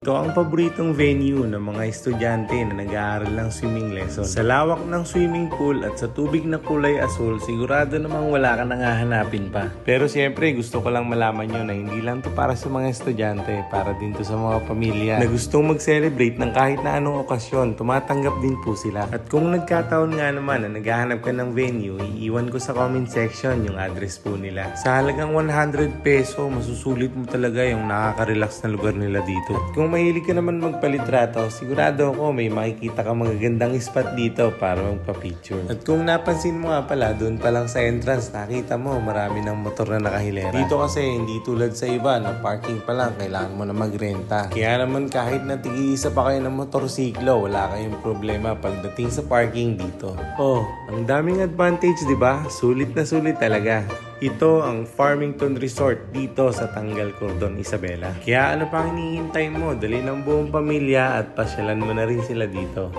Ito ang paboritong venue ng mga estudyante na nag-aaral ng swimming lesson. Sa lawak ng swimming pool at sa tubig na kulay asul, sigurado namang wala ka nang hahanapin pa. Pero siyempre, gusto ko lang malaman nyo na hindi lang to para sa mga estudyante, para din to sa mga pamilya na gustong mag-celebrate ng kahit na anong okasyon. Tumatanggap din po sila. At kung nagkataon nga naman na naghahanap ka ng venue, iiwan ko sa comment section yung address po nila. Sa halagang 100 peso, masusulit mo talaga yung nakaka-relax na lugar nila dito. At kung mahilig ka naman magpalitrato, sigurado ako may makikita ka magagandang spot dito para magpa-picture. At kung napansin mo nga pala, doon pa lang sa entrance, nakita mo marami ng motor na nakahilera. Dito kasi hindi tulad sa iba na parking pa lang, kailangan mo na magrenta. Kaya naman kahit na tig-iisa pa kayo ng motorsiklo, wala kayong problema pagdating sa parking dito. Oh, ang daming advantage, di ba? Sulit na sulit talaga. Ito ang Farmington Resort dito sa Tangal Cordon, Isabela. Kaya ano pang hinihintay mo? Dali ng buong pamilya at pasyalan mo na rin sila dito.